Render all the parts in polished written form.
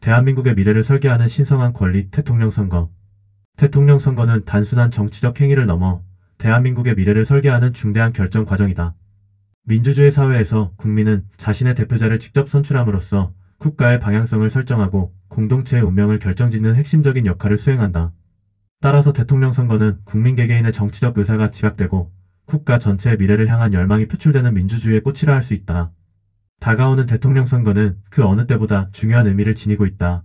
대한민국의 미래를 설계하는 신성한 권리 대통령 선거. 대통령 선거는 단순한 정치적 행위를 넘어 대한민국의 미래를 설계하는 중대한 결정 과정이다. 민주주의 사회에서 국민은 자신의 대표자를 직접 선출함으로써 국가의 방향성을 설정하고 공동체의 운명을 결정짓는 핵심적인 역할을 수행한다. 따라서 대통령 선거는 국민 개개인의 정치적 의사가 집약되고 국가 전체의 미래를 향한 열망이 표출되는 민주주의의 꽃이라 할 수 있다. 다가오는 대통령 선거는 그 어느 때보다 중요한 의미를 지니고 있다.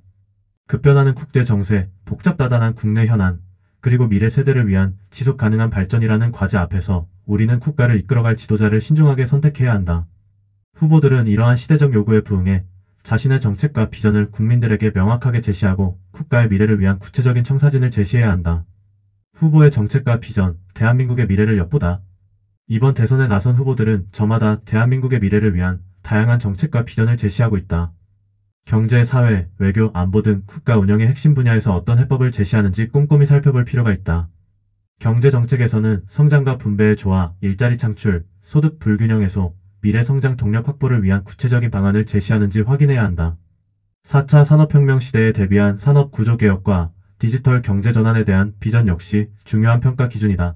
급변하는 국제 정세, 복잡다단한 국내 현안, 그리고 미래 세대를 위한 지속 가능한 발전이라는 과제 앞에서 우리는 국가를 이끌어갈 지도자를 신중하게 선택해야 한다. 후보들은 이러한 시대적 요구에 부응해 자신의 정책과 비전을 국민들에게 명확하게 제시하고 국가의 미래를 위한 구체적인 청사진을 제시해야 한다. 후보의 정책과 비전, 대한민국의 미래를 엿보다. 이번 대선에 나선 후보들은 저마다 대한민국의 미래를 위한 다양한 정책과 비전을 제시하고 있다. 경제, 사회, 외교, 안보 등 국가 운영의 핵심 분야에서 어떤 해법을 제시하는지 꼼꼼히 살펴볼 필요가 있다. 경제 정책에서는 성장과 분배의 조화, 일자리 창출, 소득 불균형 해소, 미래 성장 동력 확보를 위한 구체적인 방안을 제시하는지 확인해야 한다. 4차 산업혁명 시대에 대비한 산업 구조 개혁과 디지털 경제 전환에 대한 비전 역시 중요한 평가 기준이다.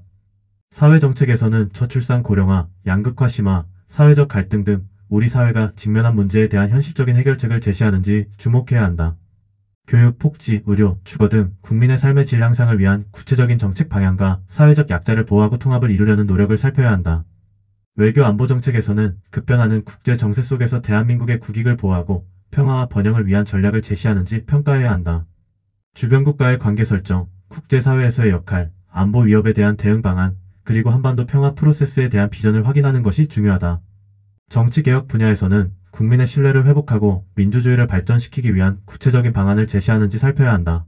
사회 정책에서는 저출산 고령화, 양극화 심화, 사회적 갈등 등 우리 사회가 직면한 문제에 대한 현실적인 해결책을 제시하는지 주목해야 한다. 교육, 복지, 의료, 주거 등 국민의 삶의 질 향상을 위한 구체적인 정책 방향과 사회적 약자를 보호하고 통합을 이루려는 노력을 살펴야 한다. 외교 안보 정책에서는 급변하는 국제 정세 속에서 대한민국의 국익을 보호하고 평화와 번영을 위한 전략을 제시하는지 평가해야 한다. 주변국과의 관계 설정, 국제사회에서의 역할, 안보 위협에 대한 대응 방안, 그리고 한반도 평화 프로세스에 대한 비전을 확인하는 것이 중요하다. 정치개혁 분야에서는 국민의 신뢰를 회복하고 민주주의를 발전시키기 위한 구체적인 방안을 제시하는지 살펴야 한다.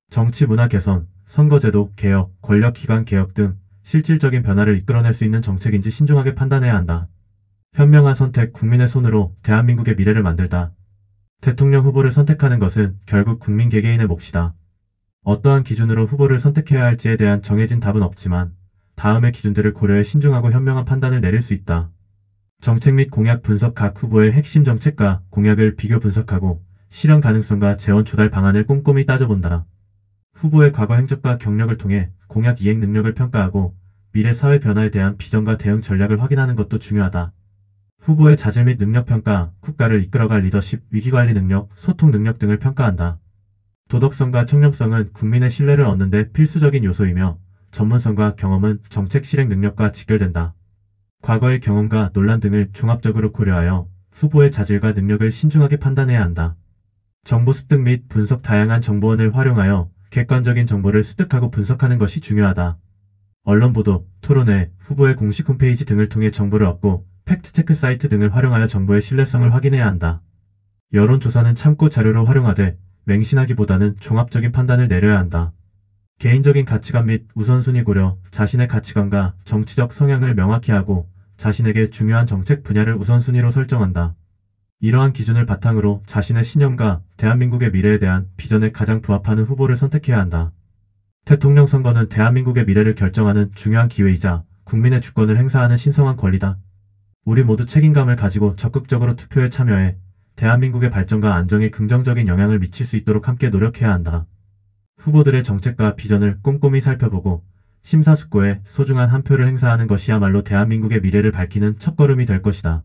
정치 문화 개선, 선거제도 개혁, 권력기관 개혁 등 실질적인 변화를 이끌어낼 수 있는 정책인지 신중하게 판단해야 한다. 현명한 선택, 국민의 손으로 대한민국의 미래를 만들다. 대통령 후보를 선택하는 것은 결국 국민 개개인의 몫이다. 어떠한 기준으로 후보를 선택해야 할지에 대한 정해진 답은 없지만 다음의 기준들을 고려해 신중하고 현명한 판단을 내릴 수 있다. 정책 및 공약 분석, 각 후보의 핵심 정책과 공약을 비교 분석하고 실현 가능성과 재원 조달 방안을 꼼꼼히 따져본다. 후보의 과거 행적과 경력을 통해 공약 이행 능력을 평가하고 미래 사회 변화에 대한 비전과 대응 전략을 확인하는 것도 중요하다. 후보의 자질 및 능력 평가, 국가를 이끌어갈 리더십, 위기관리 능력, 소통 능력 등을 평가한다. 도덕성과 청렴성은 국민의 신뢰를 얻는 데 필수적인 요소이며 전문성과 경험은 정책 실행 능력과 직결된다. 과거의 경험과 논란 등을 종합적으로 고려하여 후보의 자질과 능력을 신중하게 판단해야 한다. 정보 습득 및 분석, 다양한 정보원을 활용하여 객관적인 정보를 습득하고 분석하는 것이 중요하다. 언론 보도, 토론회, 후보의 공식 홈페이지 등을 통해 정보를 얻고 팩트체크 사이트 등을 활용하여 정보의 신뢰성을 확인해야 한다. 여론조사는 참고 자료로 활용하되 맹신하기보다는 종합적인 판단을 내려야 한다. 개인적인 가치관 및 우선순위 고려, 자신의 가치관과 정치적 성향을 명확히 하고 자신에게 중요한 정책 분야를 우선순위로 설정한다. 이러한 기준을 바탕으로 자신의 신념과 대한민국의 미래에 대한 비전에 가장 부합하는 후보를 선택해야 한다. 대통령 선거는 대한민국의 미래를 결정하는 중요한 기회이자 국민의 주권을 행사하는 신성한 권리다. 우리 모두 책임감을 가지고 적극적으로 투표에 참여해 대한민국의 발전과 안정에 긍정적인 영향을 미칠 수 있도록 함께 노력해야 한다. 후보들의 정책과 비전을 꼼꼼히 살펴보고 심사숙고해 소중한 한 표를 행사하는 것이야말로 대한민국의 미래를 밝히는 첫걸음이 될 것이다.